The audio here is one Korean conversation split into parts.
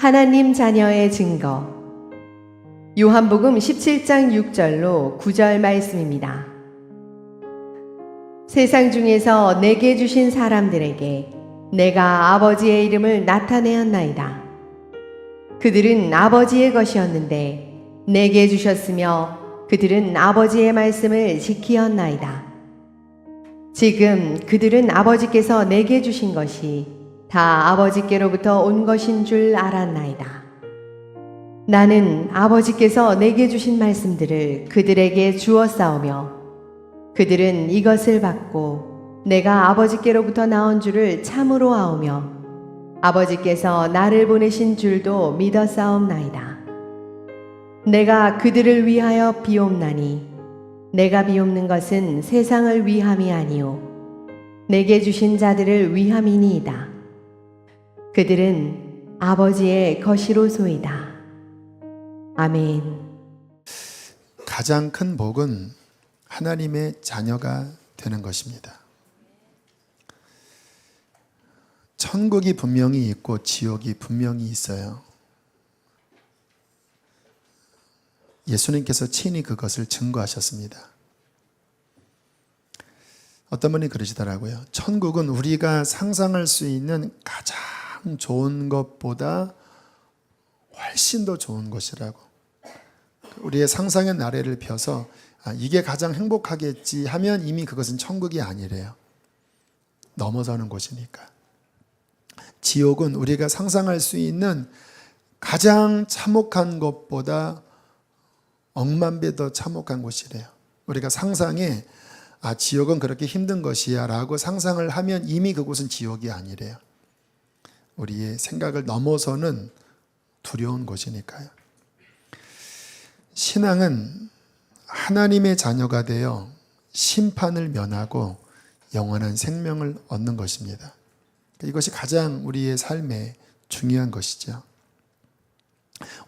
하나님 자녀의 증거. 요한복음 17장 6절로 9절 말씀입니다. 세상 중에서 내게 주신 사람들에게 내가 아버지의 이름을 나타내었나이다. 그들은 아버지의 것이었는데 내게 주셨으며 그들은 아버지의 말씀을 지키었나이다. 지금 그들은 아버지께서 내게 주신 것이 다 아버지께로부터 온 것인 줄 알았나이다. 나는 아버지께서 내게 주신 말씀들을 그들에게 주었사오며 그들은 이것을 받고 내가 아버지께로부터 나온 줄을 참으로 아오며 아버지께서 나를 보내신 줄도 믿었사옵나이다. 내가 그들을 위하여 비옵나니 내가 비옵는 것은 세상을 위함이 아니요 내게 주신 자들을 위함이니이다. 그들은 아버지의 것이로소이다. 아멘. 가장 큰 복은 하나님의 자녀가 되는 것입니다. 천국이 분명히 있고 지옥이 분명히 있어요. 예수님께서 친히 그것을 증거하셨습니다. 어떤 분이 그러시더라고요. 천국은 우리가 상상할 수 있는 가장 좋은 것보다 훨씬 더 좋은 것이라고. 우리의 상상의 나래를 펴서 이게 가장 행복하겠지 하면 이미 그것은 천국이 아니래요. 넘어서는 곳이니까. 지옥은 우리가 상상할 수 있는 가장 참혹한 것보다 억만 배 더 참혹한 곳이래요. 우리가 상상에 지옥은 그렇게 힘든 것이야 라고 상상을 하면 이미 그곳은 지옥이 아니래요. 우리의 생각을 넘어서는 두려운 곳이니까요. 신앙은 하나님의 자녀가 되어 심판을 면하고 영원한 생명을 얻는 것입니다. 이것이 가장 우리의 삶에 중요한 것이죠.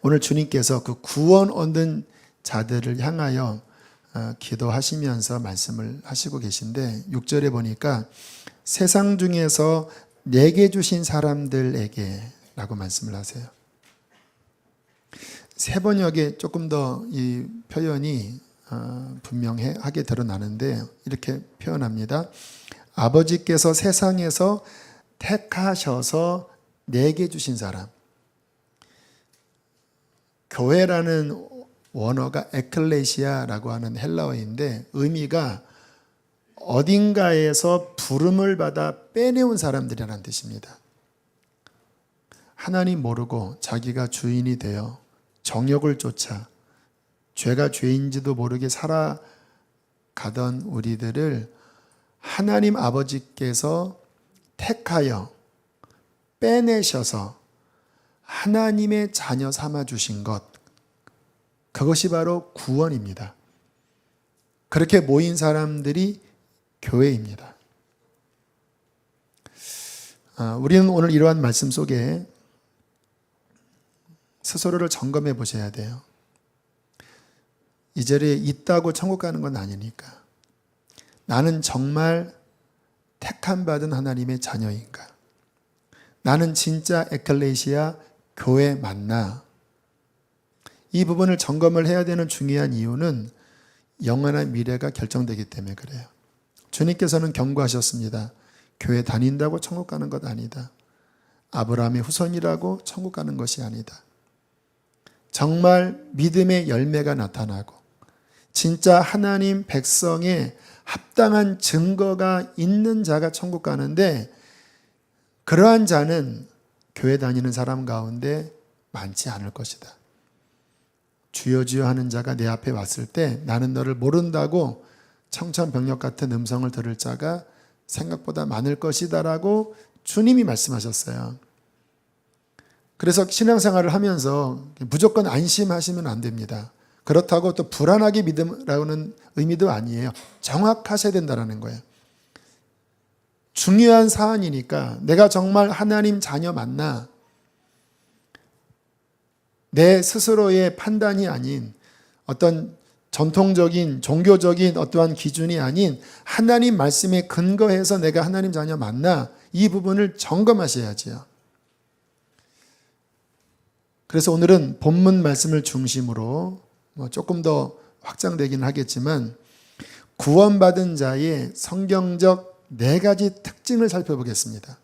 오늘 주님께서 그 구원 얻는 자들을 향하여 기도하시면서 말씀을 하시고 계신데 6절에 보니까 세상 중에서 내게 주신 사람들에게 라고 말씀을 하세요. 세 번역에 조금 더 이 표현이 분명하게 드러나는데 이렇게 표현합니다. 아버지께서 세상에서 택하셔서 내게 주신 사람. 교회라는 원어가 에클레시아라고 하는 헬라어인데 의미가 어딘가에서 부름을 받아 빼내온 사람들이라는 뜻입니다. 하나님 모르고 자기가 주인이 되어 정욕을 쫓아 죄가 죄인지도 모르게 살아가던 우리들을 하나님 아버지께서 택하여 빼내셔서 하나님의 자녀 삼아 주신 것, 그것이 바로 구원입니다. 그렇게 모인 사람들이 교회입니다. 우리는 오늘 이러한 말씀 속에 스스로를 점검해 보셔야 돼요. 이 자리에 있다고 천국 가는 건 아니니까. 나는 정말 택함 받은 하나님의 자녀인가? 나는 진짜 에클레시아 교회 맞나? 이 부분을 점검을 해야 되는 중요한 이유는 영원한 미래가 결정되기 때문에 그래요. 주님께서는 경고하셨습니다. 교회 다닌다고 천국 가는 것 아니다. 아브라함의 후손이라고 천국 가는 것이 아니다. 정말 믿음의 열매가 나타나고 진짜 하나님 백성의 합당한 증거가 있는 자가 천국 가는데 그러한 자는 교회 다니는 사람 가운데 많지 않을 것이다. 주여 주여 하는 자가 내 앞에 왔을 때 나는 너를 모른다고 청천벽력 같은 음성을 들을 자가 생각보다 많을 것이다 라고 주님이 말씀하셨어요. 그래서 신앙생활을 하면서 무조건 안심하시면 안 됩니다. 그렇다고 또 불안하게 믿음라는 의미도 아니에요. 정확하셔야 된다는 거예요. 중요한 사안이니까 내가 정말 하나님 자녀 맞나? 내 스스로의 판단이 아닌 어떤 전통적인 종교적인 어떠한 기준이 아닌 하나님 말씀에 근거해서 내가 하나님 자녀 맞나? 이 부분을 점검하셔야지요. 그래서 오늘은 본문 말씀을 중심으로 조금 더 확장되긴 하겠지만 구원받은 자의 성경적 4가지 특징을 살펴보겠습니다.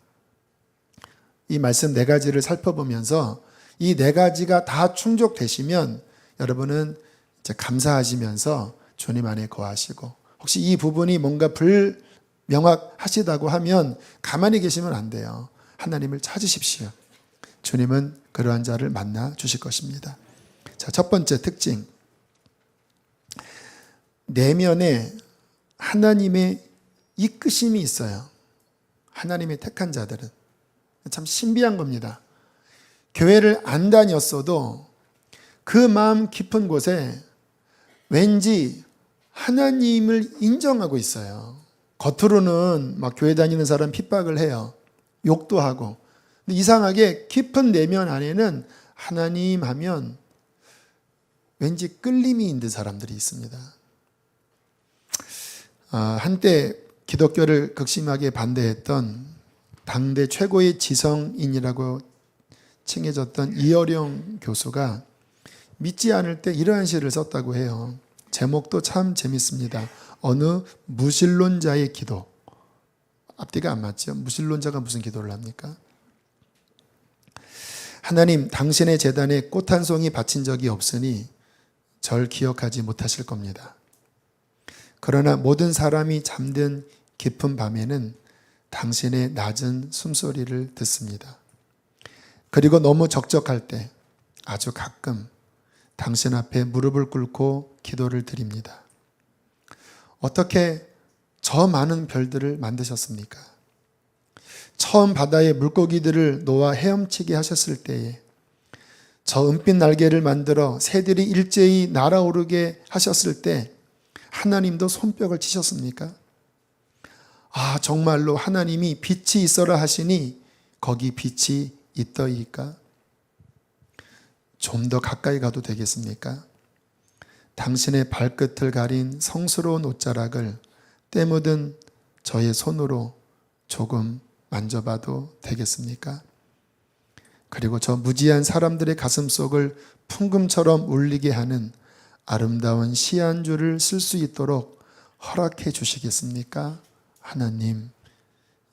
이 말씀 4가지를 살펴보면서 이 4가지가 다 충족되시면 여러분은 이제 감사하시면서 주님 안에 거하시고, 혹시 이 부분이 뭔가 불명확하시다고 하면 가만히 계시면 안 돼요. 하나님을 찾으십시오. 주님은 그러한 자를 만나 주실 것입니다. 자, 첫 번째 특징. 내면에 하나님의 이끄심이 있어요. 하나님의 택한 자들은. 참 신비한 겁니다. 교회를 안 다녔어도 그 마음 깊은 곳에 왠지 하나님을 인정하고 있어요. 겉으로는 막 교회 다니는 사람 핍박을 해요. 욕도 하고. 근데 이상하게 깊은 내면 안에는 하나님 하면 왠지 끌림이 있는 사람들이 있습니다. 한때 기독교를 극심하게 반대했던 당대 최고의 지성인이라고 칭해졌던 이어령 교수가 믿지 않을 때 이러한 시를 썼다고 해요. 제목도 참 재밌습니다. 어느 무신론자의 기도. 앞뒤가 안 맞죠? 무신론자가 무슨 기도를 합니까? 하나님, 당신의 제단에 꽃 한 송이 바친 적이 없으니 절 기억하지 못하실 겁니다. 그러나 모든 사람이 잠든 깊은 밤에는 당신의 낮은 숨소리를 듣습니다. 그리고 너무 적적할 때 아주 가끔 당신 앞에 무릎을 꿇고 기도를 드립니다. 어떻게 저 많은 별들을 만드셨습니까? 처음 바다에 물고기들을 놓아 헤엄치게 하셨을 때에 저 은빛 날개를 만들어 새들이 일제히 날아오르게 하셨을 때 하나님도 손뼉을 치셨습니까? 정말로 하나님이 빛이 있어라 하시니 거기 빛이 있더이까? 좀 더 가까이 가도 되겠습니까? 당신의 발끝을 가린 성스러운 옷자락을 때 묻은 저의 손으로 조금 만져봐도 되겠습니까? 그리고 저 무지한 사람들의 가슴 속을 풍금처럼 울리게 하는 아름다운 시 한 줄을 쓸 수 있도록 허락해 주시겠습니까? 하나님.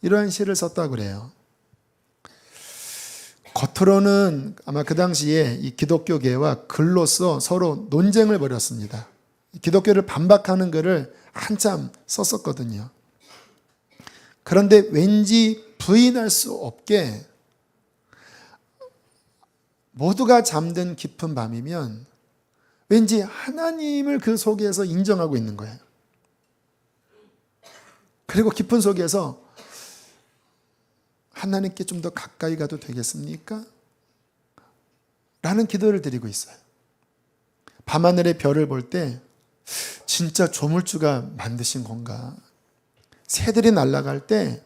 이러한 시를 썼다고 그래요. 겉으로는 아마 그 당시에 이 기독교계와 글로써 서로 논쟁을 벌였습니다. 기독교를 반박하는 글을 한참 썼었거든요. 그런데 왠지 부인할 수 없게 모두가 잠든 깊은 밤이면 왠지 하나님을 그 속에서 인정하고 있는 거예요. 그리고 깊은 속에서 하나님께 좀 더 가까이 가도 되겠습니까? 라는 기도를 드리고 있어요. 밤하늘의 별을 볼 때 진짜 조물주가 만드신 건가? 새들이 날아갈 때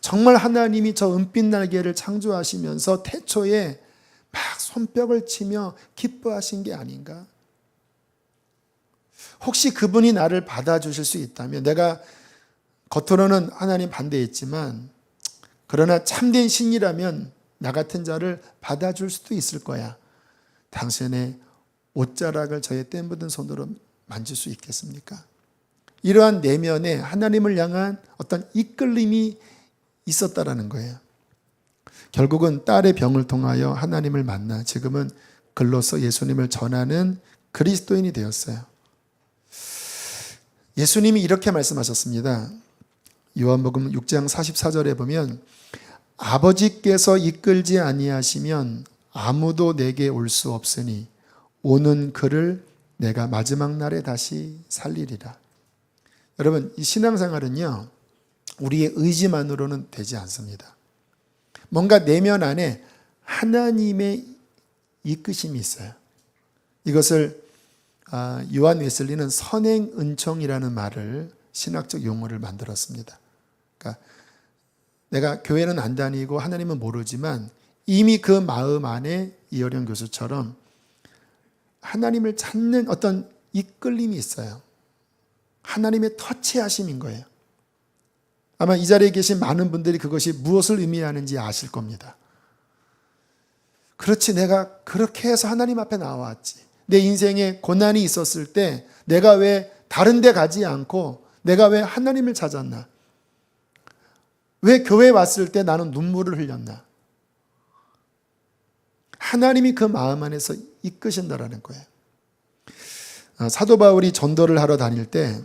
정말 하나님이 저 은빛 날개를 창조하시면서 태초에 막 손뼉을 치며 기뻐하신 게 아닌가? 혹시 그분이 나를 받아주실 수 있다면, 내가 겉으로는 하나님 반대했지만 그러나 참된 신이라면 나 같은 자를 받아줄 수도 있을 거야. 당신의 옷자락을 저의 때 묻은 손으로 만질 수 있겠습니까? 이러한 내면에 하나님을 향한 어떤 이끌림이 있었다라는 거예요. 결국은 딸의 병을 통하여 하나님을 만나 지금은 글로써 예수님을 전하는 그리스도인이 되었어요. 예수님이 이렇게 말씀하셨습니다. 요한복음 6장 44절에 보면 아버지께서 이끌지 아니하시면 아무도 내게 올 수 없으니 오는 그를 내가 마지막 날에 다시 살리리라. 여러분, 이 신앙생활은요, 우리의 의지만으로는 되지 않습니다. 뭔가 내면 안에 하나님의 이끄심이 있어요. 이것을 요한 웨슬리는 선행은총이라는 말을, 신학적 용어를 만들었습니다. 그러니까 내가 교회는 안 다니고 하나님은 모르지만 이미 그 마음 안에 이어령 교수처럼 하나님을 찾는 어떤 이끌림이 있어요. 하나님의 터치하심인 거예요. 아마 이 자리에 계신 많은 분들이 그것이 무엇을 의미하는지 아실 겁니다. 그렇지, 내가 그렇게 해서 하나님 앞에 나왔지. 내 인생에 고난이 있었을 때 내가 왜 다른 데 가지 않고 내가 왜 하나님을 찾았나? 왜 교회에 왔을 때 나는 눈물을 흘렸나? 하나님이 그 마음 안에서 이끄신다라는 거예요. 사도 바울이 전도를 하러 다닐 때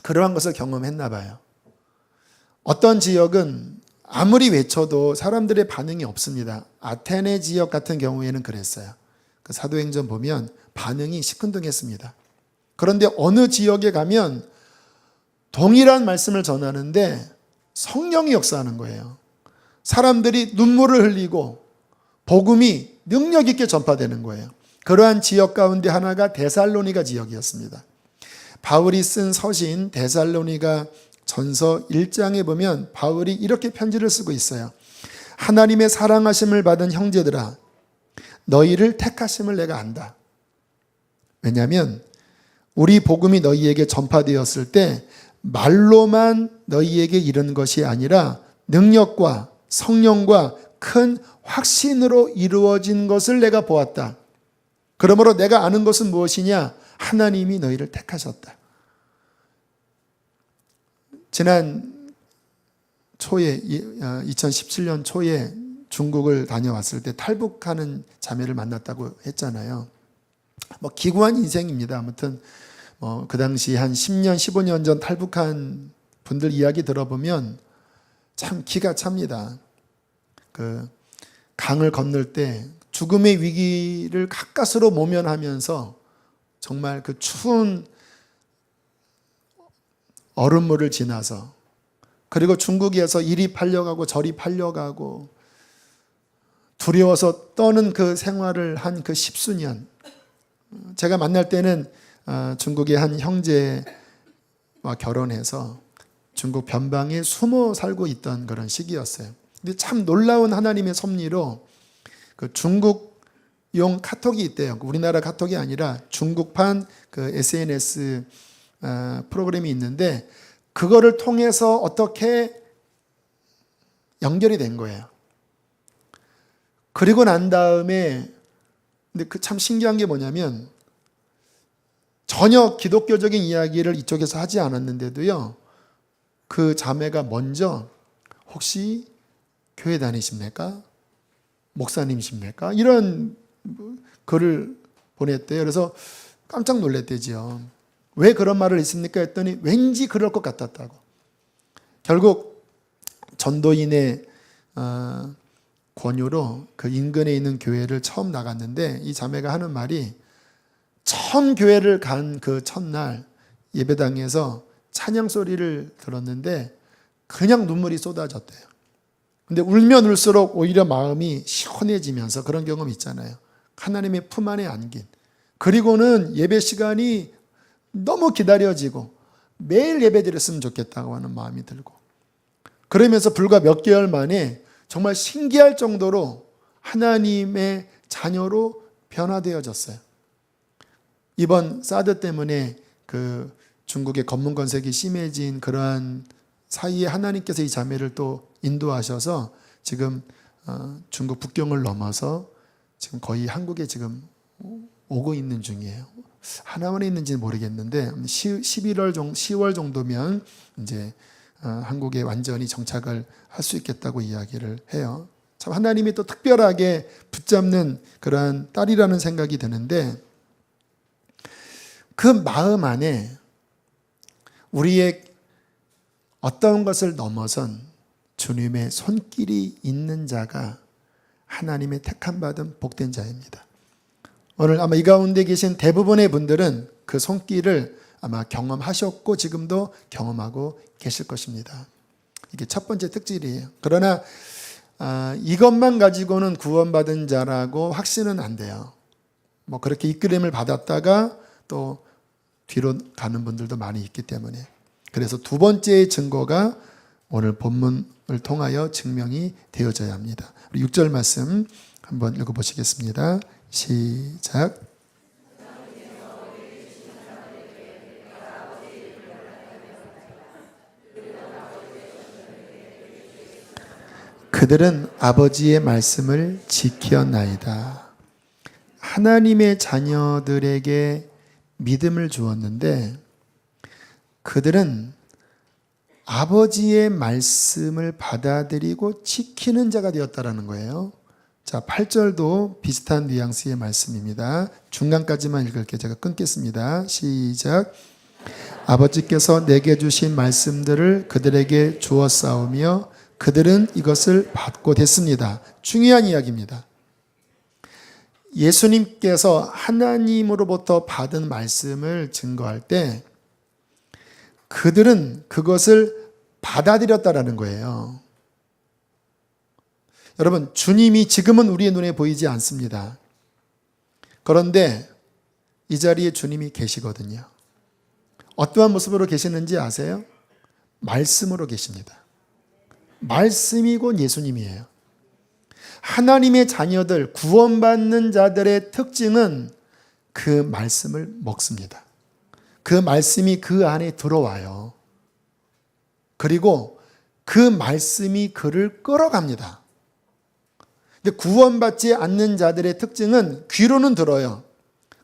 그러한 것을 경험했나 봐요. 어떤 지역은 아무리 외쳐도 사람들의 반응이 없습니다. 아테네 지역 같은 경우에는 그랬어요. 그 사도행전 보면 반응이 시큰둥했습니다. 그런데 어느 지역에 가면 동일한 말씀을 전하는데 성령이 역사하는 거예요. 사람들이 눈물을 흘리고 복음이 능력 있게 전파되는 거예요. 그러한 지역 가운데 하나가 데살로니가 지역이었습니다. 바울이 쓴 서신 데살로니가 전서 1장에 보면 바울이 이렇게 편지를 쓰고 있어요. 하나님의 사랑하심을 받은 형제들아, 너희를 택하심을 내가 안다. 왜냐하면 우리 복음이 너희에게 전파되었을 때 말로만 너희에게 이른 것이 아니라 능력과 성령과 큰 확신으로 이루어진 것을 내가 보았다. 그러므로 내가 아는 것은 무엇이냐? 하나님이 너희를 택하셨다. 지난 초에 2017년 초에 중국을 다녀왔을 때 탈북하는 자매를 만났다고 했잖아요. 기구한 인생입니다. 아무튼 그 당시 한 10년, 15년 전 탈북한 분들 이야기 들어보면 참 기가 찹니다. 그 강을 건널 때 죽음의 위기를 가까스로 모면하면서 정말 그 추운 얼음물을 지나서, 그리고 중국에서 이리 팔려가고 저리 팔려가고 두려워서 떠는 그 생활을 한 그 10수년. 제가 만날 때는 중국의 한 형제와 결혼해서 중국 변방에 숨어 살고 있던 그런 시기였어요. 근데 참 놀라운 하나님의 섭리로 그 중국용 카톡이 있대요. 우리나라 카톡이 아니라 중국판 그 SNS 프로그램이 있는데 그거를 통해서 어떻게 연결이 된 거예요. 그리고 난 다음에 근데 그 참 신기한 게 뭐냐면 전혀 기독교적인 이야기를 이쪽에서 하지 않았는데도요, 그 자매가 먼저 혹시 교회 다니십니까? 목사님이십니까? 이런 글을 보냈대요. 그래서 깜짝 놀랐대죠. 왜 그런 말을 했습니까? 했더니 왠지 그럴 것 같았다고. 결국 전도인의 권유로 그 인근에 있는 교회를 처음 나갔는데 이 자매가 하는 말이 처음 교회를 간 그 첫날 예배당에서 찬양 소리를 들었는데 그냥 눈물이 쏟아졌대요. 근데 울면 울수록 오히려 마음이 시원해지면서 그런 경험 있잖아요. 하나님의 품 안에 안긴. 그리고는 예배 시간이 너무 기다려지고 매일 예배 드렸으면 좋겠다고 하는 마음이 들고, 그러면서 불과 몇 개월 만에 정말 신기할 정도로 하나님의 자녀로 변화되어졌어요. 이번 사드 때문에 그 중국의 검문 건색이 심해진 그러한 사이에 하나님께서 이 자매를 또 인도하셔서 지금 중국 북경을 넘어서 지금 거의 한국에 지금 오고 있는 중이에요. 하나만에 있는지는 모르겠는데 10월 정도면 이제 한국에 완전히 정착을 할 수 있겠다고 이야기를 해요. 참 하나님이 또 특별하게 붙잡는 그러한 딸이라는 생각이 드는데, 그 마음 안에 우리의 어떤 것을 넘어선 주님의 손길이 있는 자가 하나님의 택함 받은 복된 자입니다. 오늘 아마 이 가운데 계신 대부분의 분들은 그 손길을 아마 경험하셨고 지금도 경험하고 계실 것입니다. 이게 첫 번째 특질이에요. 그러나 이것만 가지고는 구원받은 자라고 확신은 안 돼요. 그렇게 이끌림을 받았다가 또 뒤로 가는 분들도 많이 있기 때문에. 그래서 두 번째의 증거가 오늘 본문을 통하여 증명이 되어져야 합니다. 우리 6절 말씀 한번 읽어보시겠습니다. 시작. 그들은 아버지의 말씀을 지켰나이다. 하나님의 자녀들에게 믿음을 주었는데 그들은 아버지의 말씀을 받아들이고 지키는 자가 되었다라는 거예요. 자, 8절도 비슷한 뉘앙스의 말씀입니다. 중간까지만 읽을게요. 제가 끊겠습니다. 시작. 아버지께서 내게 주신 말씀들을 그들에게 주었사오며 그들은 이것을 받고 됐습니다. 중요한 이야기입니다. 예수님께서 하나님으로부터 받은 말씀을 증거할 때 그들은 그것을 받아들였다라는 거예요. 여러분, 주님이 지금은 우리의 눈에 보이지 않습니다. 그런데 이 자리에 주님이 계시거든요. 어떠한 모습으로 계시는지 아세요? 말씀으로 계십니다. 말씀이 곧 예수님이에요. 하나님의 자녀들, 구원받는 자들의 특징은 그 말씀을 먹습니다. 그 말씀이 그 안에 들어와요. 그리고 그 말씀이 그를 끌어갑니다. 근데 구원받지 않는 자들의 특징은 귀로는 들어요.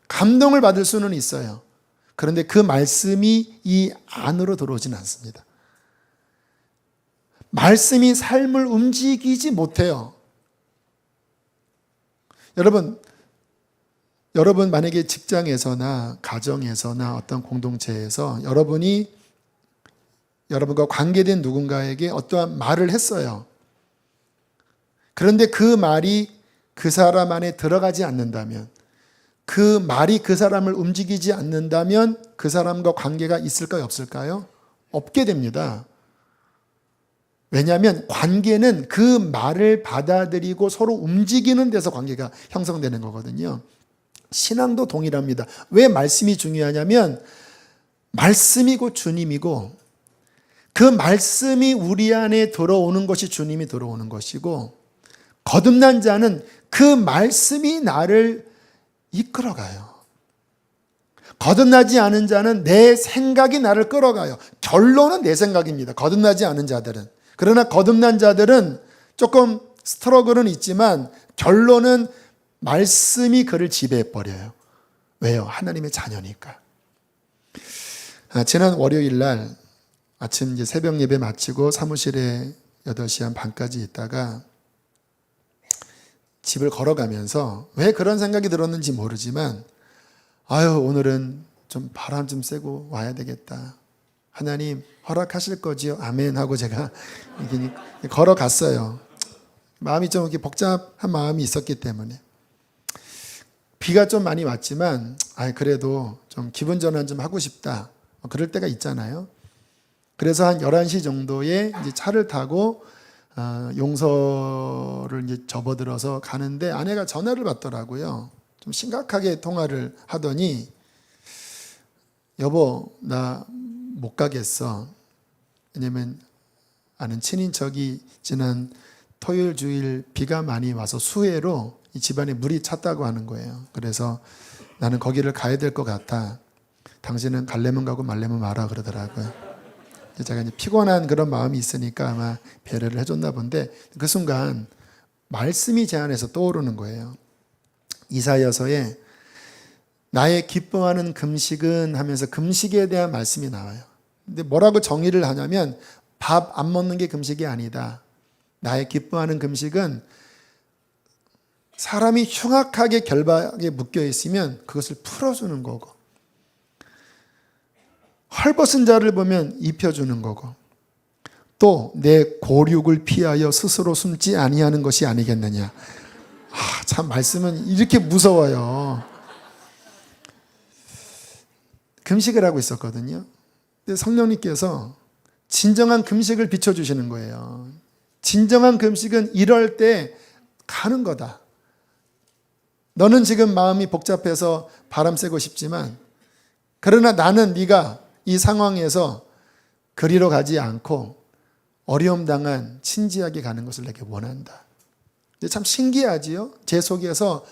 감동을 받을 수는 있어요. 그런데 그 말씀이 이 안으로 들어오진 않습니다. 말씀이 삶을 움직이지 못해요. 여러분 만약에 직장에서나 가정에서나 어떤 공동체에서 여러분과 관계된 누군가에게 어떠한 말을 했어요. 그런데 그 말이 그 사람 안에 들어가지 않는다면, 그 말이 그 사람을 움직이지 않는다면 그 사람과 관계가 있을까요? 없을까요? 없게 됩니다. 왜냐하면 관계는 그 말을 받아들이고 서로 움직이는 데서 관계가 형성되는 거거든요. 신앙도 동일합니다. 왜 말씀이 중요하냐면 말씀이고 주님이고 그 말씀이 우리 안에 들어오는 것이 주님이 들어오는 것이고 거듭난 자는 그 말씀이 나를 이끌어가요. 거듭나지 않은 자는 내 생각이 나를 끌어가요. 결론은 내 생각입니다. 거듭나지 않은 자들은. 그러나 거듭난 자들은 조금 스트러글은 있지만 결론은 말씀이 그를 지배해버려요. 왜요? 하나님의 자녀니까. 지난 월요일 날 아침 이제 새벽 예배 마치고 사무실에 8시 한 반까지 있다가 집을 걸어가면서 왜 그런 생각이 들었는지 모르지만 오늘은 좀 바람 좀 쐬고 와야 되겠다. 하나님 허락하실 거지요? 아멘 하고 제가 걸어갔어요. 마음이 좀 이렇게 복잡한 마음이 있었기 때문에. 비가 좀 많이 왔지만 그래도 좀 기분 전환 좀 하고 싶다. 그럴 때가 있잖아요. 그래서 한 11시 정도에 이제 차를 타고 용서를 이제 접어들어서 가는데 아내가 전화를 받더라고요. 좀 심각하게 통화를 하더니 여보 나 못 가겠어. 왜냐면 아는 친인척이 지난 토요일 주일 비가 많이 와서 수해로 이 집안에 물이 찼다고 하는 거예요. 그래서 나는 거기를 가야 될 것 같아. 당신은 갈래면 가고 말래면 마라 그러더라고요. 제가 이제 피곤한 그런 마음이 있으니까 아마 배려를 해줬나 본데 그 순간 말씀이 제 안에서 떠오르는 거예요. 이사야서에 나의 기뻐하는 금식은 하면서 금식에 대한 말씀이 나와요. 근데 뭐라고 정의를 하냐면 밥 안 먹는 게 금식이 아니다. 나의 기뻐하는 금식은 사람이 흉악하게 결박에 묶여 있으면 그것을 풀어주는 거고 헐벗은 자를 보면 입혀주는 거고 또 내 고륙을 피하여 스스로 숨지 아니하는 것이 아니겠느냐. 참 말씀은 이렇게 무서워요. 금식을 하고 있었거든요. 근데 성령님께서 진정한 금식을 비춰주시는 거예요. 진정한 금식은 이럴 때 가는 거다. 너는 지금 마음이 복잡해서 바람 쐬고 싶지만 그러나 나는 네가 이 상황에서 그리로 가지 않고 어려움 당한 진지하게 가는 것을 내게 원한다. 근데 참 신기하지요? 제 속에서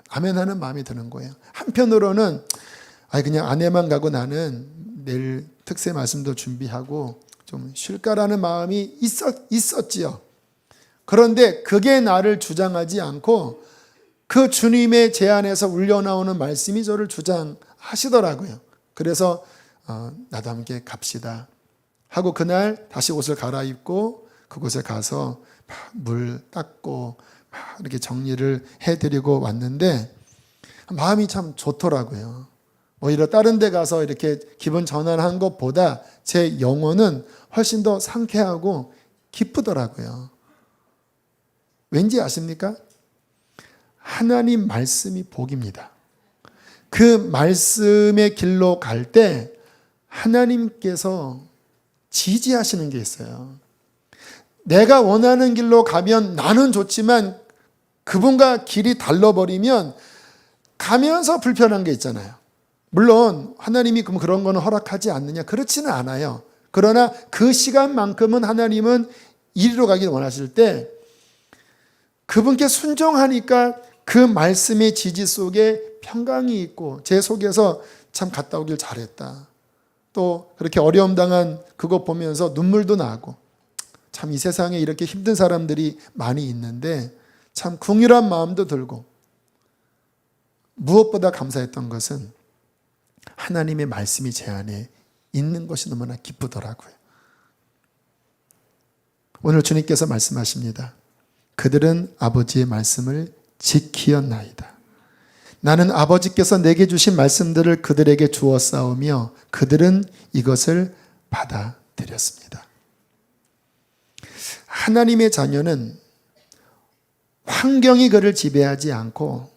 아멘 하는 마음이 드는 거예요. 한편으로는 그냥 아내만 가고 나는 내일 특세 말씀도 준비하고 좀 쉴까라는 마음이 있었지요. 그런데 그게 나를 주장하지 않고 그 주님의 제안에서 울려나오는 말씀이 저를 주장하시더라고요. 그래서 나도 함께 갑시다 하고 그날 다시 옷을 갈아입고 그곳에 가서 물 닦고 이렇게 정리를 해드리고 왔는데 마음이 참 좋더라고요. 오히려 다른 데 가서 이렇게 기분 전환한 것보다 제 영혼은 훨씬 더 상쾌하고 기쁘더라고요. 왠지 아십니까? 하나님 말씀이 복입니다. 그 말씀의 길로 갈 때 하나님께서 지지하시는 게 있어요. 내가 원하는 길로 가면 나는 좋지만 그분과 길이 달라버리면 가면서 불편한 게 있잖아요. 물론 하나님이 그런 거는 허락하지 않느냐? 그렇지는 않아요. 그러나 그 시간만큼은 하나님은 이리로 가길 원하실 때 그분께 순종하니까 그 말씀의 지지 속에 평강이 있고 제 속에서 참 갔다 오길 잘했다. 또 그렇게 어려움 당한 그거 보면서 눈물도 나고 참 이 세상에 이렇게 힘든 사람들이 많이 있는데 참 긍휼한 마음도 들고 무엇보다 감사했던 것은 하나님의 말씀이 제 안에 있는 것이 너무나 기쁘더라고요. 오늘 주님께서 말씀하십니다. 그들은 아버지의 말씀을 지키었나이다. 나는 아버지께서 내게 주신 말씀들을 그들에게 주었사오며 그들은 이것을 받아들였습니다. 하나님의 자녀는 환경이 그를 지배하지 않고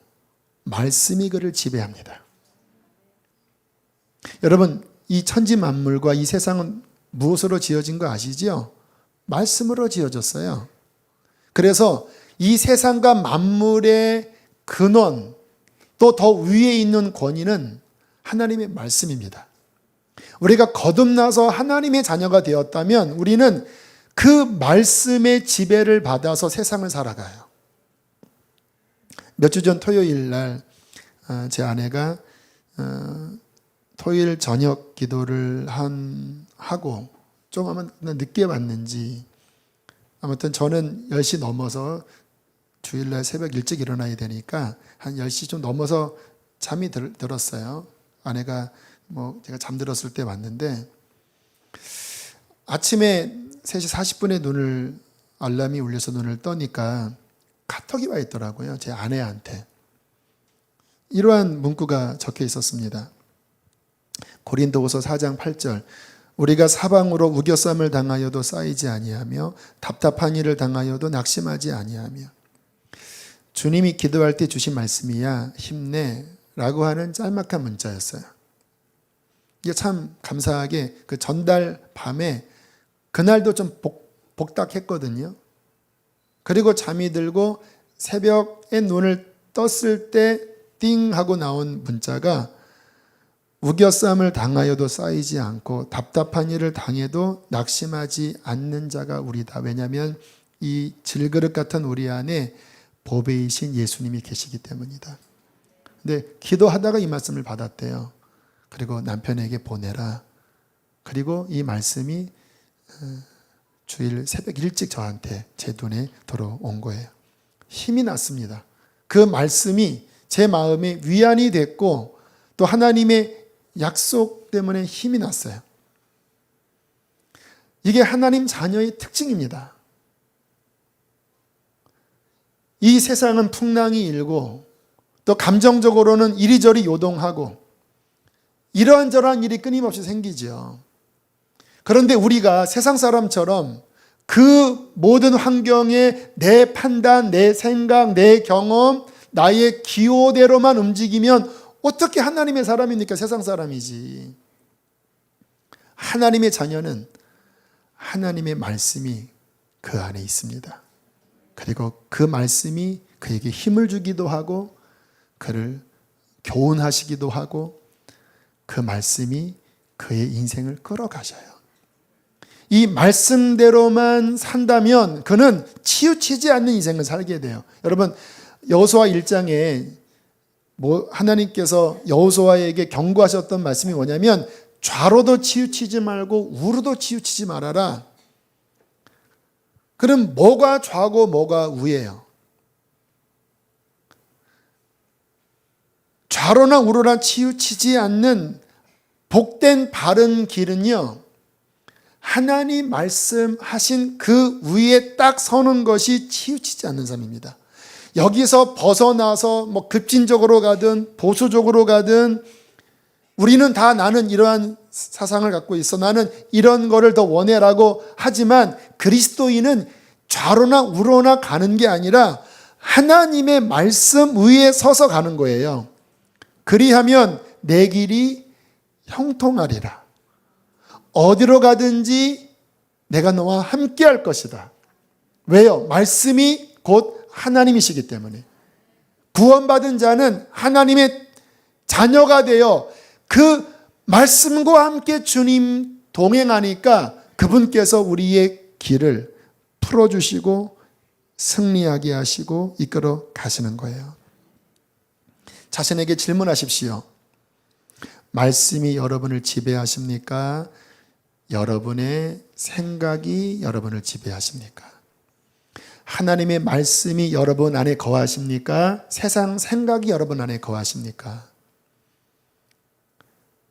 말씀이 그를 지배합니다. 여러분, 이 천지 만물과 이 세상은 무엇으로 지어진 거 아시죠? 말씀으로 지어졌어요. 그래서 이 세상과 만물의 근원, 또 더 위에 있는 권위는 하나님의 말씀입니다. 우리가 거듭나서 하나님의 자녀가 되었다면 우리는 그 말씀의 지배를 받아서 세상을 살아가요. 몇 주 전 토요일 날 제 아내가 토요일 저녁 기도를 하고 좀 아마 늦게 왔는지 아무튼 저는 10시 넘어서 주일날 새벽 일찍 일어나야 되니까 한 10시 좀 넘어서 잠이 들었어요. 아내가 제가 잠들었을 때 왔는데 아침에 3시 40분에 알람이 울려서 눈을 떠니까 카톡이 와 있더라고요. 제 아내한테. 이러한 문구가 적혀 있었습니다. 고린도후서 4장 8절 우리가 사방으로 우겨쌈을 당하여도 쌓이지 아니하며 답답한 일을 당하여도 낙심하지 아니하며 주님이 기도할 때 주신 말씀이야 힘내 라고 하는 짤막한 문자였어요. 이게 참 감사하게 그 전달 밤에 그날도 좀 복닥했거든요. 그리고 잠이 들고 새벽에 눈을 떴을 때 띵 하고 나온 문자가 우겨쌈을 당하여도 쌓이지 않고 답답한 일을 당해도 낙심하지 않는 자가 우리다. 왜냐하면 이 질그릇 같은 우리 안에 보배이신 예수님이 계시기 때문이다. 근데 기도하다가 이 말씀을 받았대요. 그리고 남편에게 보내라. 그리고 이 말씀이 주일 새벽 일찍 저한테 제 눈에 들어온 거예요. 힘이 났습니다. 그 말씀이 제 마음에 위안이 됐고 또 하나님의 약속 때문에 힘이 났어요. 이게 하나님 자녀의 특징입니다. 이 세상은 풍랑이 일고 또 감정적으로는 이리저리 요동하고 이러한저러한 일이 끊임없이 생기죠. 그런데 우리가 세상 사람처럼 그 모든 환경에 내 판단, 내 생각, 내 경험, 나의 기호대로만 움직이면 어떻게 하나님의 사람입니까? 세상 사람이지. 하나님의 자녀는 하나님의 말씀이 그 안에 있습니다. 그리고 그 말씀이 그에게 힘을 주기도 하고 그를 교훈하시기도 하고 그 말씀이 그의 인생을 끌어가셔요. 이 말씀대로만 산다면 그는 치우치지 않는 인생을 살게 돼요. 여러분 여호수아 1장에 하나님께서 여호수아에게 경고하셨던 말씀이 뭐냐면 좌로도 치우치지 말고 우로도 치우치지 말아라. 그럼 뭐가 좌고 뭐가 우예요? 좌로나 우로나 치우치지 않는 복된 바른 길은요, 하나님 말씀하신 그 위에 딱 서는 것이 치우치지 않는 삶입니다. 여기서 벗어나서 뭐 급진적으로 가든 보수적으로 가든 우리는 다 나는 이러한 사상을 갖고 있어, 나는 이런 거를 더 원해라고 하지만 그리스도인은 좌로나 우로나 가는 게 아니라 하나님의 말씀 위에 서서 가는 거예요. 그리하면 내 길이 형통하리라. 어디로 가든지 내가 너와 함께 할 것이다. 왜요? 말씀이 곧 하나님이시기 때문에. 구원받은 자는 하나님의 자녀가 되어 그 말씀과 함께 주님 동행하니까 그분께서 우리의 길을 풀어주시고 승리하게 하시고 이끌어 가시는 거예요. 자신에게 질문하십시오. 말씀이 여러분을 지배하십니까? 여러분의 생각이 여러분을 지배하십니까? 하나님의 말씀이 여러분 안에 거하십니까? 세상 생각이 여러분 안에 거하십니까?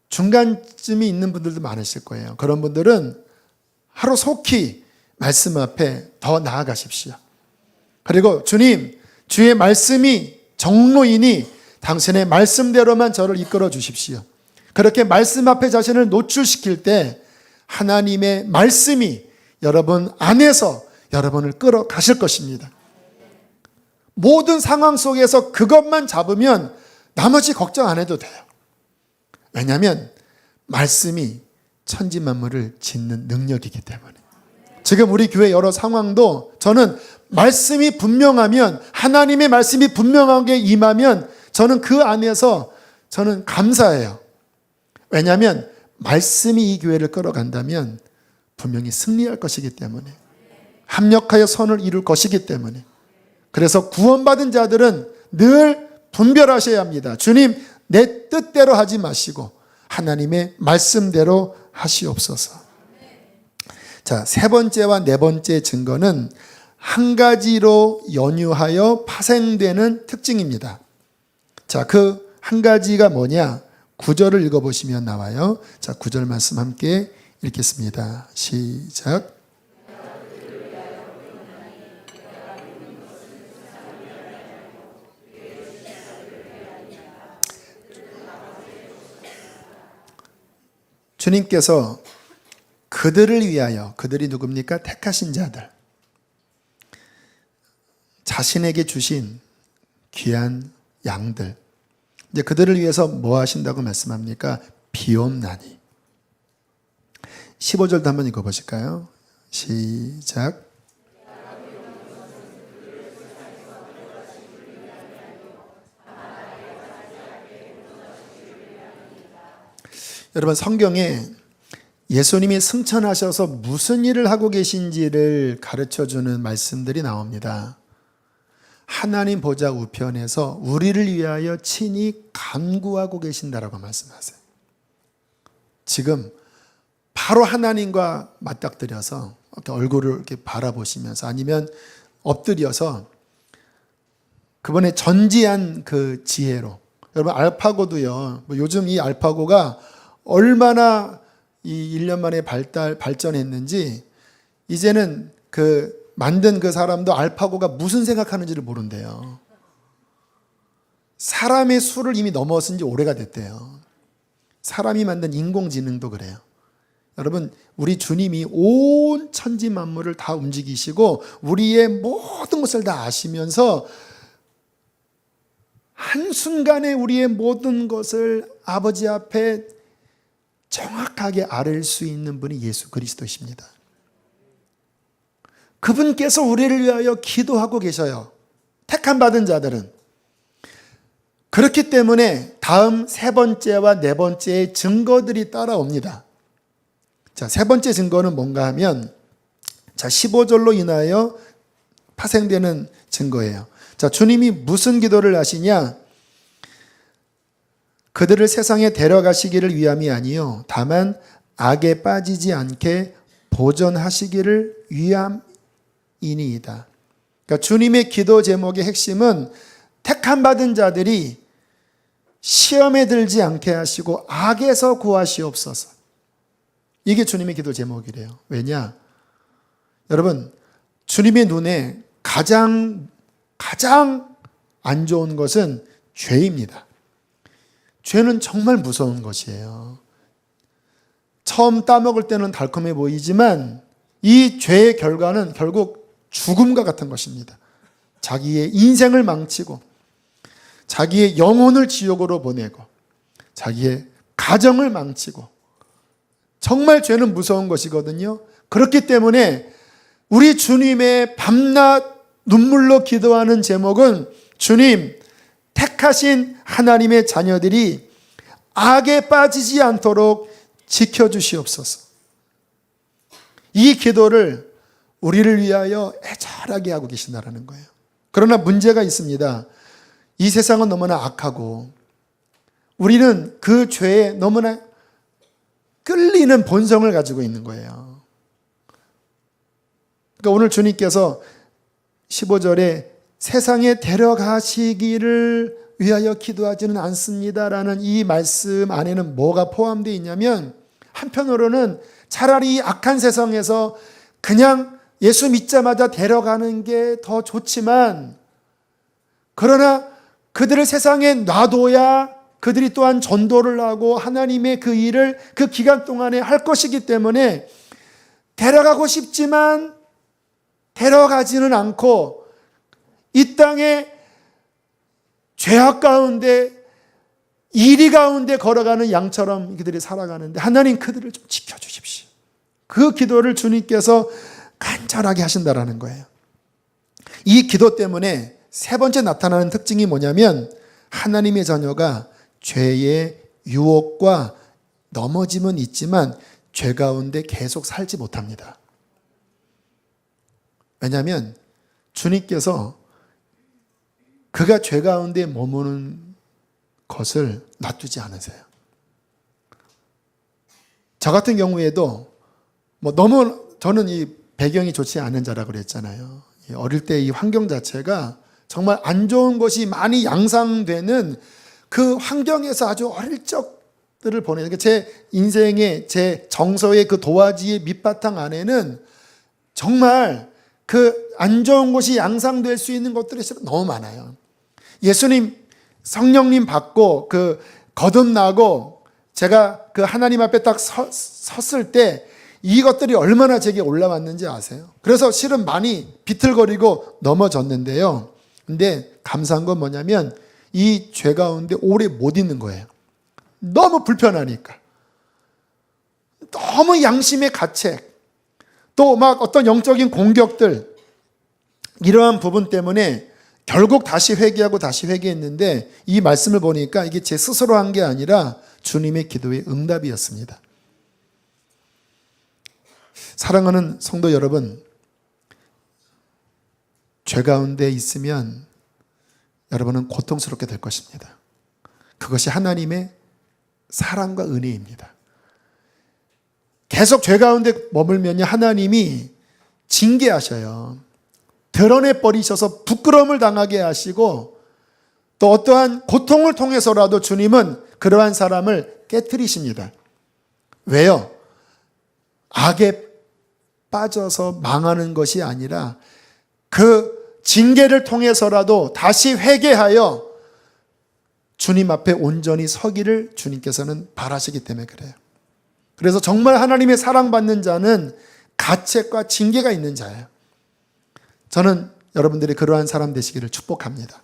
중간쯤이 있는 분들도 많으실 거예요. 그런 분들은 하루속히 말씀 앞에 더 나아가십시오. 그리고 주님, 주의 말씀이 정로이니 당신의 말씀대로만 저를 이끌어 주십시오. 그렇게 말씀 앞에 자신을 노출시킬 때 하나님의 말씀이 여러분 안에서 여러분을 끌어가실 것입니다. 모든 상황 속에서 그것만 잡으면 나머지 걱정 안 해도 돼요. 왜냐하면 말씀이 천지만물을 짓는 능력이기 때문에. 지금 우리 교회 여러 상황도 저는 말씀이 분명하면, 하나님의 말씀이 분명하게 임하면 저는 그 안에서 저는 감사해요. 왜냐하면 말씀이 이 교회를 끌어간다면 분명히 승리할 것이기 때문에, 합력하여 선을 이룰 것이기 때문에. 그래서 구원받은 자들은 늘 분별하셔야 합니다. 주님, 내 뜻대로 하지 마시고 하나님의 말씀대로 하시옵소서. 자, 세 번째와 네 번째 증거는 한 가지로 연유하여 파생되는 특징입니다. 자, 그 한 가지가 뭐냐? 9절을 읽어보시면 나와요. 자, 9절 말씀 함께 읽겠습니다. 시작. 주님께서 그들을 위하여, 그들이 누굽니까? 택하신 자들, 자신에게 주신 귀한 양들, 이제 그들을 위해서 뭐 하신다고 말씀합니까? 비옵나니. 15절도 한번 읽어보실까요? 시작. 여러분, 성경에 예수님이 승천하셔서 무슨 일을 하고 계신지를 가르쳐주는 말씀들이 나옵니다. 하나님 보좌 우편에서 우리를 위하여 친히 간구하고 계신다라고 말씀하세요. 지금 바로 하나님과 맞닥뜨려서 이렇게 얼굴을 이렇게 바라보시면서, 아니면 엎드려서 그분의 전지한 그 지혜로. 여러분, 알파고도요, 요즘 이 알파고가 얼마나 이 1년 만에 발전했는지, 이제는 그 만든 그 사람도 알파고가 무슨 생각하는지를 모른대요. 사람의 수를 이미 넘어선 지 오래가 됐대요. 사람이 만든 인공지능도 그래요. 여러분, 우리 주님이 온 천지 만물을 다 움직이시고 우리의 모든 것을 다 아시면서 한순간에 우리의 모든 것을 아버지 앞에 정확하게 아를 수 있는 분이 예수 그리스도이십니다. 그분께서 우리를 위하여 기도하고 계셔요. 택함 받은 자들은. 그렇기 때문에 다음 세 번째와 네 번째의 증거들이 따라옵니다. 자, 세 번째 증거는 뭔가 하면, 자, 15절로 인하여 파생되는 증거예요. 자, 주님이 무슨 기도를 하시냐? 그들을 세상에 데려가시기를 위함이 아니요 다만 악에 빠지지 않게 보전하시기를 이니이다. 그러니까 주님의 기도 제목의 핵심은 택함 받은 자들이 시험에 들지 않게 하시고 악에서 구하시옵소서. 이게 주님의 기도 제목이래요. 왜냐? 여러분, 주님의 눈에 가장 안 좋은 것은 죄입니다. 죄는 정말 무서운 것이에요. 처음 따먹을 때는 달콤해 보이지만 이 죄의 결과는 결국 죽음과 같은 것입니다. 자기의 인생을 망치고 자기의 영혼을 지옥으로 보내고 자기의 가정을 망치고, 정말 죄는 무서운 것이거든요. 그렇기 때문에 우리 주님의 밤낮 눈물로 기도하는 제목은 주님, 택하신 하나님의 자녀들이 악에 빠지지 않도록 지켜주시옵소서. 이 기도를 우리를 위하여 애절하게 하고 계신다는 거예요. 그러나 문제가 있습니다. 이 세상은 너무나 악하고 우리는 그 죄에 너무나 끌리는 본성을 가지고 있는 거예요. 그러니까 오늘 주님께서 15절에 세상에 데려가시기를 위하여 기도하지는 않습니다라는 이 말씀 안에는 뭐가 포함되어 있냐면, 한편으로는 차라리 이 악한 세상에서 그냥 예수 믿자마자 데려가는 게 더 좋지만, 그러나 그들을 세상에 놔둬야 그들이 또한 전도를 하고 하나님의 그 일을 그 기간 동안에 할 것이기 때문에 데려가고 싶지만 데려가지는 않고 이 땅에 죄악 가운데 이리 가운데 걸어가는 양처럼 그들이 살아가는데 하나님 그들을 좀 지켜주십시오. 그 기도를 주님께서 간절하게 하신다라는 거예요. 이 기도 때문에 세 번째 나타나는 특징이 뭐냐면, 하나님의 자녀가 죄의 유혹과 넘어짐은 있지만 죄 가운데 계속 살지 못합니다. 왜냐하면 주님께서 그가 죄 가운데 머무는 것을 놔두지 않으세요. 저 같은 경우에도 너무 저는 이 배경이 좋지 않은 자라고 그랬잖아요. 어릴 때 이 환경 자체가 정말 안 좋은 것이 많이 양상되는 그 환경에서 아주 어릴 적들을 보내는, 제 인생의 제 정서의 그 도화지의 밑바탕 안에는 정말 그 안 좋은 것이 양상될 수 있는 것들이 너무 많아요. 예수님 성령님 받고 그 거듭나고 제가 그 하나님 앞에 딱 섰을 때 이것들이 얼마나 제게 올라왔는지 아세요? 그래서 실은 많이 비틀거리고 넘어졌는데요. 근데 감사한 건 뭐냐면 이 죄 가운데 오래 못 있는 거예요. 너무 불편하니까. 너무 양심의 가책, 또 막 어떤 영적인 공격들, 이러한 부분 때문에 결국 다시 회개하고 다시 회개했는데, 이 말씀을 보니까 이게 제 스스로 한 게 아니라 주님의 기도의 응답이었습니다. 사랑하는 성도 여러분, 죄 가운데 있으면 여러분은 고통스럽게 될 것입니다. 그것이 하나님의 사랑과 은혜입니다. 계속 죄 가운데 머물면 하나님이 징계하셔요. 드러내버리셔서 부끄러움을 당하게 하시고, 또 어떠한 고통을 통해서라도 주님은 그러한 사람을 깨트리십니다. 왜요? 악에 빠져서 망하는 것이 아니라 그 징계를 통해서라도 다시 회개하여 주님 앞에 온전히 서기를 주님께서는 바라시기 때문에 그래요. 그래서 정말 하나님의 사랑받는 자는 가책과 징계가 있는 자예요. 저는 여러분들이 그러한 사람 되시기를 축복합니다.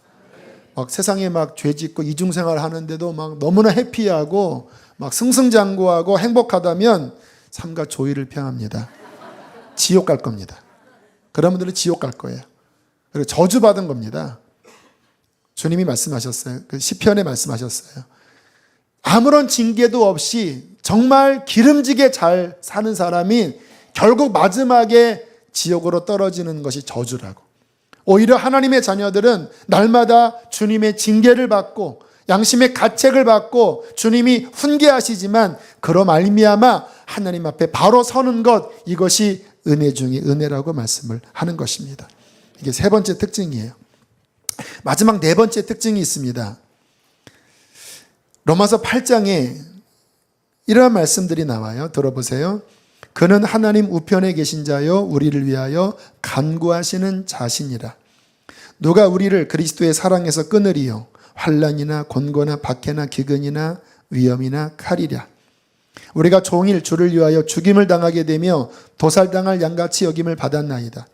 막 세상에 막 죄 짓고 이중생활 하는데도 막 너무나 해피하고 막 승승장구하고 행복하다면 삼가 조의를 평합니다. 지옥 갈 겁니다. 그런 분들은 지옥 갈 거예요. 그리고 저주받은 겁니다. 주님이 말씀하셨어요. 그 시편에 말씀하셨어요. 아무런 징계도 없이 정말 기름지게 잘 사는 사람이 결국 마지막에 지옥으로 떨어지는 것이 저주라고. 오히려 하나님의 자녀들은 날마다 주님의 징계를 받고 양심의 가책을 받고 주님이 훈계하시지만 그로 말미암아 하나님 앞에 바로 서는 것, 이것이 은혜 중에 은혜라고 말씀을 하는 것입니다. 이게 세 번째 특징이에요. 마지막 네 번째 특징이 있습니다. 로마서 8장에 이러한 말씀들이 나와요. 들어보세요. 그는 하나님 우편에 계신 자요 우리를 위하여 간구하시는 자신이라. 누가 우리를 그리스도의 사랑에서 끊으리요. 환난이나 곤고나 박해나 기근이나 위험이나 칼이랴. 우리가 종일 주를 위하여 죽임을 당하게 되며 도살당할 양같이 여김을 받았나이다.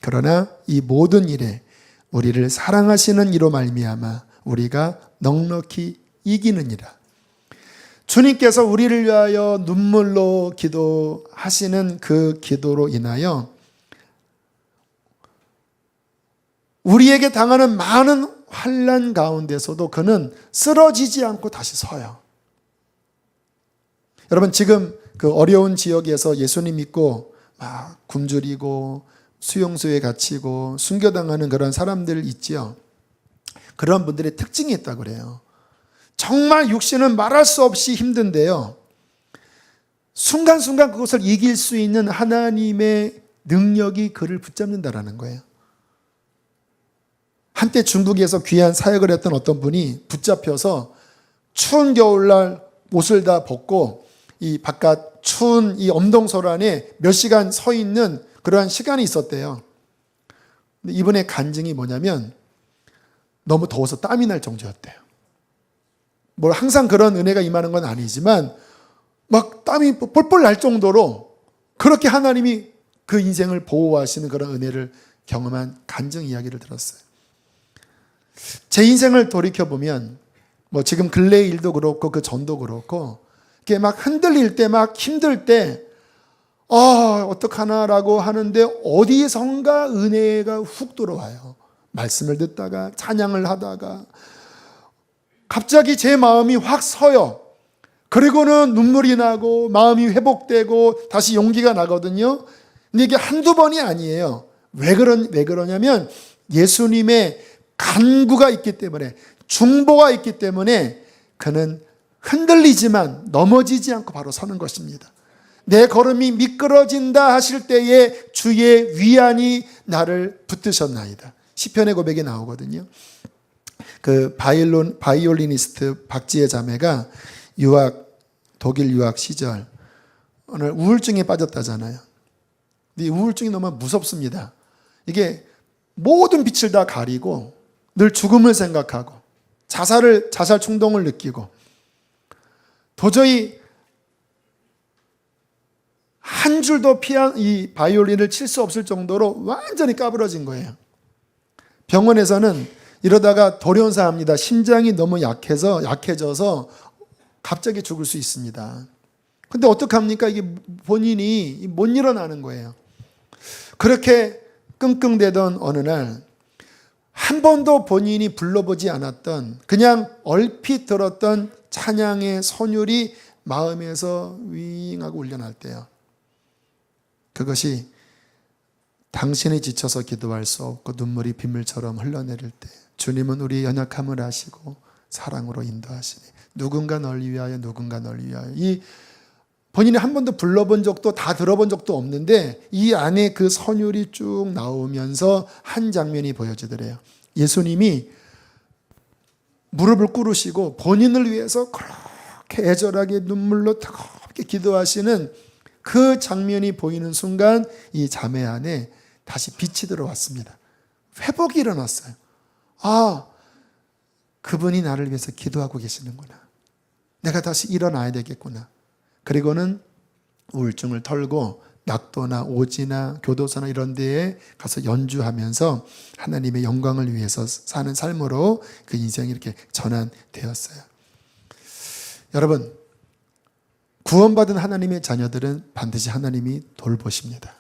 그러나 이 모든 일에 우리를 사랑하시는 이로 말미암아 우리가 넉넉히 이기느니라. 주님께서 우리를 위하여 눈물로 기도하시는 그 기도로 인하여 우리에게 당하는 많은 환난 가운데서도 그는 쓰러지지 않고 다시 서요. 여러분, 지금 그 어려운 지역에서 예수님 믿고 막 굶주리고 수용소에 갇히고 순교당하는 그런 사람들 있지요. 그런 분들의 특징이 있다고 그래요. 정말 육신은 말할 수 없이 힘든데요. 순간순간 그것을 이길 수 있는 하나님의 능력이 그를 붙잡는다라는 거예요. 한때 중국에서 귀한 사역을 했던 어떤 분이 붙잡혀서 추운 겨울날 옷을 다 벗고 이 바깥 추운 이 엄동설 안에 몇 시간 서 있는 그러한 시간이 있었대요. 근데 이분의 간증이 뭐냐면 너무 더워서 땀이 날 정도였대요. 뭐 항상 그런 은혜가 임하는 건 아니지만 막 땀이 뻘뻘 날 정도로 그렇게 하나님이 그 인생을 보호하시는 그런 은혜를 경험한 간증 이야기를 들었어요. 제 인생을 돌이켜보면 뭐 지금 근래의 일도 그렇고 그 전도 그렇고 이렇게 막 흔들릴 때 막 힘들 때 어떡하나라고 하는데 어디선가 은혜가 훅 들어와요. 말씀을 듣다가 찬양을 하다가 갑자기 제 마음이 확 서요. 그리고는 눈물이 나고 마음이 회복되고 다시 용기가 나거든요. 근데 이게 한두 번이 아니에요. 왜 그러냐면 예수님의 간구가 있기 때문에, 중보가 있기 때문에 그는 흔들리지만 넘어지지 않고 바로 서는 것입니다. 내 걸음이 미끄러진다 하실 때에 주의 위안이 나를 붙드셨나이다. 시편의 고백이 나오거든요. 그 바이올리니스트 박지혜 자매가 독일 유학 시절 오늘 우울증에 빠졌다잖아요. 근데 우울증이 너무 무섭습니다. 이게 모든 빛을 다 가리고 늘 죽음을 생각하고 자살 충동을 느끼고 도저히 한 줄도 이 바이올린을 칠 수 없을 정도로 완전히 까부러진 거예요. 병원에서는 이러다가 돌연사합니다. 심장이 너무 약해져서 갑자기 죽을 수 있습니다. 근데 어떡합니까? 이게 본인이 못 일어나는 거예요. 그렇게 끙끙대던 어느 날 한 번도 본인이 불러보지 않았던 그냥 얼핏 들었던 찬양의 선율이 마음에서 윙하고 울려날 때요. 그것이 당신이 지쳐서 기도할 수 없고 눈물이 빗물처럼 흘러내릴 때 주님은 우리의 연약함을 아시고 사랑으로 인도하시니 누군가 널 위하여 누군가 널 위하여 이 본인이 한 번도 불러본 적도 다 들어본 적도 없는데 이 안에 그 선율이 쭉 나오면서 한 장면이 보여지더래요. 예수님이 무릎을 꿇으시고 본인을 위해서 그렇게 애절하게 눈물로 뜨겁게 기도하시는 그 장면이 보이는 순간 이 자매 안에 다시 빛이 들어왔습니다. 회복이 일어났어요. 그분이 나를 위해서 기도하고 계시는구나. 내가 다시 일어나야 되겠구나. 그리고는 우울증을 털고 낙도나 오지나 교도소나 이런 데에 가서 연주하면서 하나님의 영광을 위해서 사는 삶으로 그 인생이 이렇게 전환되었어요. 여러분, 구원받은 하나님의 자녀들은 반드시 하나님이 돌보십니다.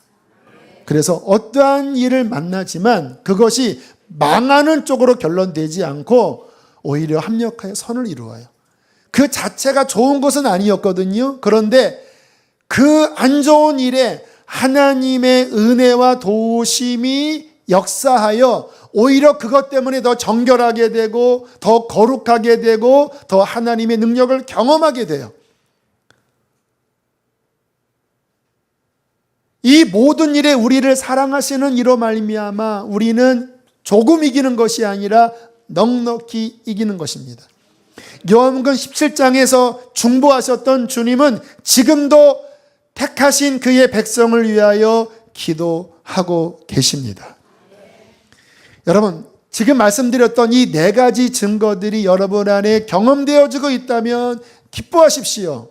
그래서 어떠한 일을 만나지만 그것이 망하는 쪽으로 결론되지 않고 오히려 합력하여 선을 이루어요. 그 자체가 좋은 것은 아니었거든요. 그런데 그 안 좋은 일에 하나님의 은혜와 도우심이 역사하여 오히려 그것 때문에 더 정결하게 되고 더 거룩하게 되고 더 하나님의 능력을 경험하게 돼요. 이 모든 일에 우리를 사랑하시는 이로 말미암아 우리는 조금 이기는 것이 아니라 넉넉히 이기는 것입니다. 요한복음 17장에서 중보하셨던 주님은 지금도 택하신 그의 백성을 위하여 기도하고 계십니다. 여러분, 지금 말씀드렸던 이 4가지 증거들이 여러분 안에 경험되어지고 있다면 기뻐하십시오.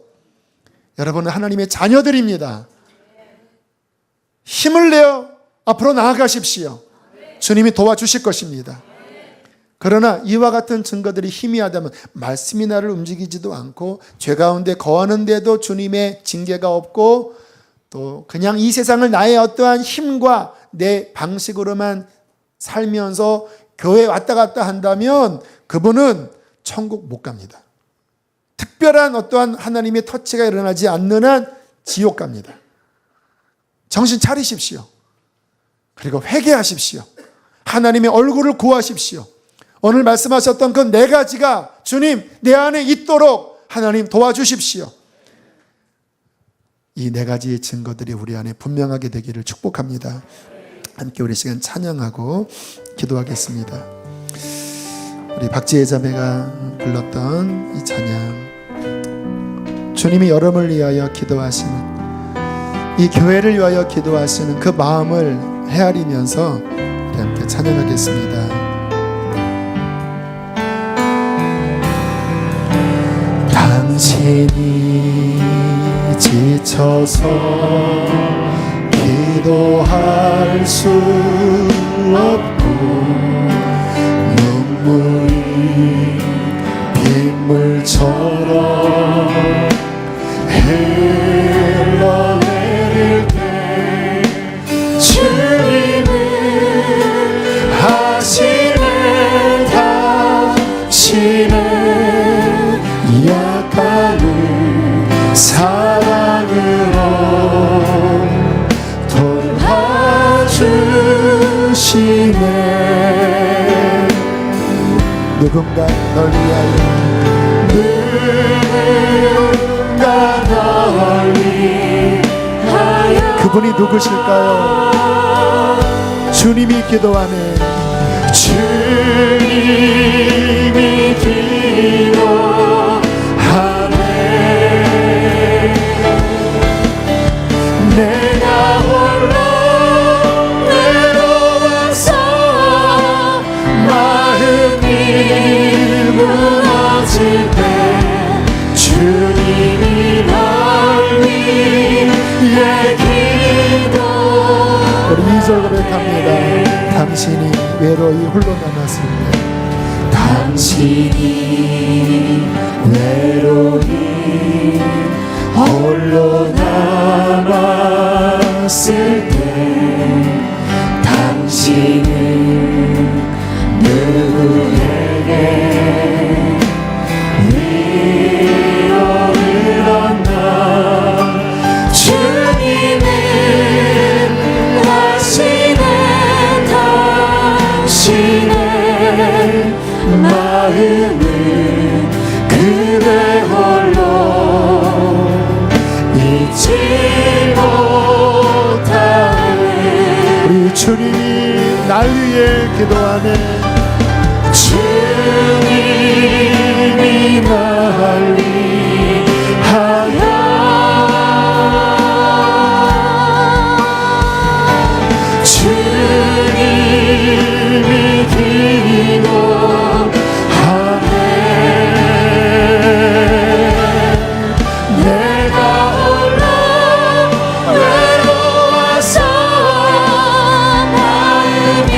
여러분은 하나님의 자녀들입니다. 힘을 내어 앞으로 나아가십시오. 주님이 도와주실 것입니다. 그러나 이와 같은 증거들이 희미하다면 말씀이 나를 움직이지도 않고 죄 가운데 거하는데도 주님의 징계가 없고 또 그냥 이 세상을 나의 어떠한 힘과 내 방식으로만 살면서 교회에 왔다 갔다 한다면 그분은 천국 못 갑니다. 특별한 어떠한 하나님의 터치가 일어나지 않는 한 지옥 갑니다. 정신 차리십시오. 그리고 회개하십시오. 하나님의 얼굴을 구하십시오. 오늘 말씀하셨던 그 4가지가 주님 내 안에 있도록 하나님 도와주십시오. 이 4가지의 증거들이 우리 안에 분명하게 되기를 축복합니다. 함께 우리 시간 찬양하고 기도하겠습니다. 우리 박지혜 자매가 불렀던 이 찬양, 주님이 여러분을 위하여 기도하시는, 이 교회를 위하여 기도하시는 그 마음을 헤아리면서 우리 함께 찬양하겠습니다. 당신이 지쳐서 기도할 수 없고 눈물이 빗물처럼 흘러내릴 때 주님은 하시는 당신은 약함을 사랑으로 돌봐주시네. 누군가 널 위하여, 누군가 널 위하여. 그분이 누구실까요? 주님이 기도하네. 주님이 기도하네. 내가 홀로 외로워서 마음이 무너질 때 주님이 널 위해 기도. 우리 2절 고백합니다. 당신이 외로이 홀로 남았을 때, 당신이 외로이 홀로 남았을 때 당신은 누구에게 위로를 얻나. 주님은 하시는 당신의 마음을 그대 홀로 잊지 못하네. 우리 주님이 날 위해 기도하네. 주님이 날 위하여, 주님이 기도하네. 내가 홀로 외로워서 마음이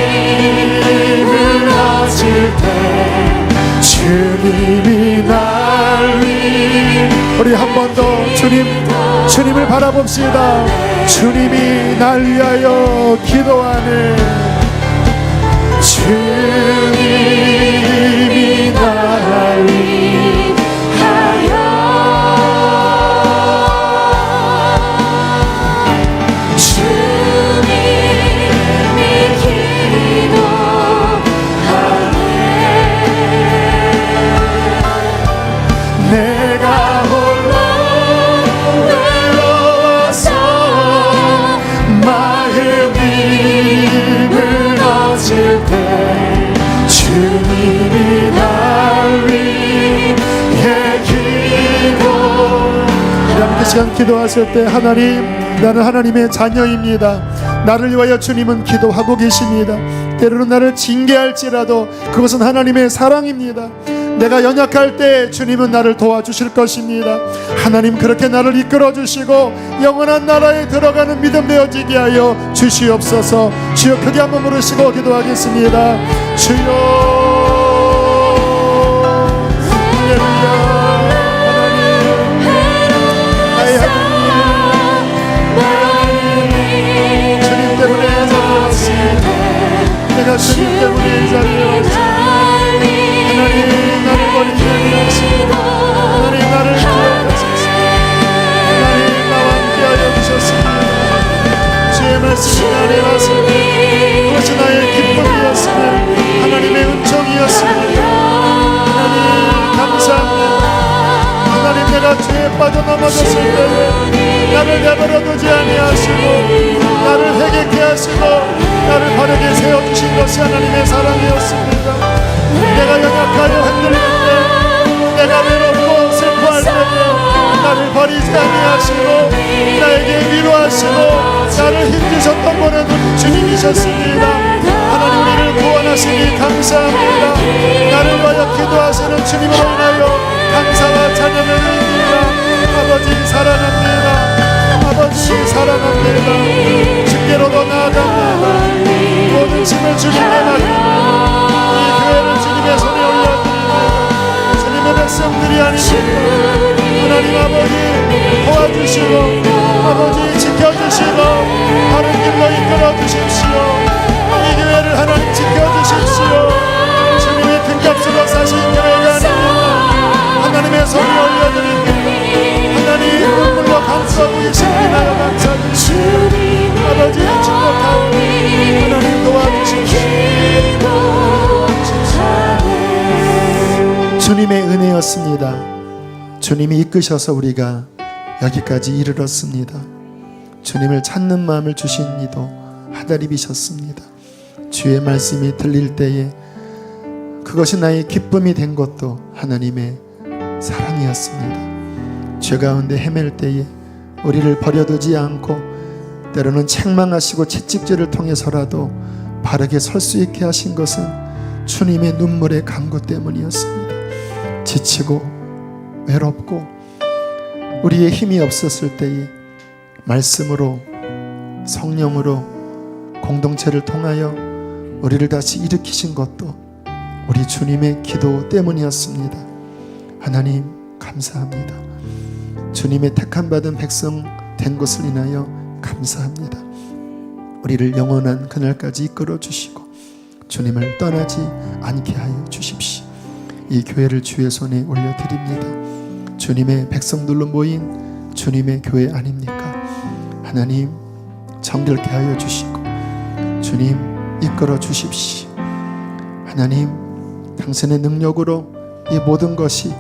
무너질 때 주님이 날 위해. 우리 한 번 더 주님을 바라봅시다. 주님이 날 위하여 기도하네. 주님이 날 위하여, 주님이 기도하네. 내가 홀로 외로워서 시간 기도하실 때 하나님, 나는 하나님의 자녀입니다. 나를 위하여 주님은 기도하고 계십니다. 때로는 나를 징계할지라도 그것은 하나님의 사랑입니다. 내가 연약할 때 주님은 나를 도와주실 것입니다. 하나님, 그렇게 나를 이끌어 주시고 영원한 나라에 들어가는 믿음 되어지게 하여 주시옵소서. 주여, 크게 한번 부르시고 기도하겠습니다. 주여, 할렐루야. 하나님, 나의 하나님, 주님 때문에 이 자리에 왔습니다. 내가 주님 때문에 이 자리에 왔습니다. 하나님, 나를 버리지 아니하시고 하나님, 나를 기억하소서. 하나님, 나와 함께하여 주셨습니다. 주의 말씀이 나를 왔으니 그것이 나의 기쁨이었으며 하나님의 은총이었습니다. 하나님, 감사합니다. 하나님, 내가 죄에 빠져 넘어졌을 때 나를 내버려 두지 아니하시고 나를 회개케 하시고 나를 바르게 세워주신 것이 하나님의 사랑이었습니다. 내가 연약하여 흔들릴 때, 내가 외롭고 슬퍼할 때 나를 버리지 아니하시고 나에게 위로하시고 나를 힘주셨던 분은 주님이셨습니다. 하나님, 우리를 구원하시니 감사합니다. 나를 위하여 기도하시는 주님으로 인하여 감사와 찬양을 드립니다. 아버지 사랑합니다. 아버지 사랑합니다. 주께로도 나아갑니다. 모든 짐을 주님께 맡깁니다. 이 교회를 주님의 손에 올려드립니다. 주님의 백성들이 아닙니다. 하나님 아버지, 도와주시고 아버지 지켜주시고 바른 길로 이끌어 주십시오. 이 교회를 하나님 지켜주십시오. 주님의 등갑수로 사신 교회가 아닙니다. 하나님의 손에 올려드립니다. 하나님, 눈물로 감싸고 계십니다. 감사드립니다. 아버지 축복하오니 하나님 도와주십시오. 주님의 은혜였습니다. 주님이 이끄셔서 우리가 여기까지 이르렀습니다. 주님을 찾는 마음을 주신 이도 하다리비셨습니다. 주의 말씀이 들릴 때에 그것이 나의 기쁨이 된 것도 하나님의 사랑이었습니다. 죄 가운데 헤맬 때에 우리를 버려두지 않고 때로는 책망하시고 채찍질을 통해서라도 바르게 설 수 있게 하신 것은 주님의 눈물의 강구 때문이었습니다. 지치고 외롭고 우리의 힘이 없었을 때에 말씀으로, 성령으로, 공동체를 통하여 우리를 다시 일으키신 것도 우리 주님의 기도 때문이었습니다. 하나님 감사합니다. 주님의 택함 받은 백성 된 것을 인하여 감사합니다. 우리를 영원한 그날까지 이끌어 주시고 주님을 떠나지 않게 하여 주십시오. 이 교회를 주의 손에 올려드립니다. 주님의 백성들로 모인 주님의 교회 아닙니까? 하나님 정결케 하여 주시고 주님 이끌어 주십시오. 하나님, 당신의 능력으로 이 모든 것이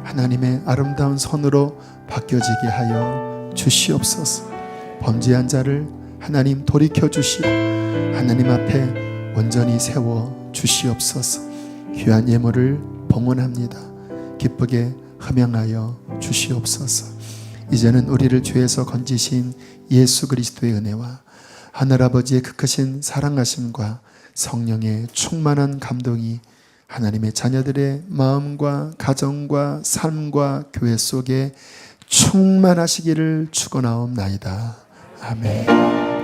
하나님의 아름다운 선으로 바뀌어지게 하여 주시옵소서. 범죄한 자를 하나님 돌이켜 주시고 하나님 앞에 온전히 세워 주시옵소서. 귀한 예물을 봉헌합니다. 기쁘게 흠양하여 주시옵소서. 이제는 우리를 죄에서 건지신 예수 그리스도의 은혜와 하늘아버지의 그 크신 사랑하심과 성령의 충만한 감동이 하나님의 자녀들의 마음과 가정과 삶과 교회 속에 충만하시기를 축원하옵나이다. 아멘.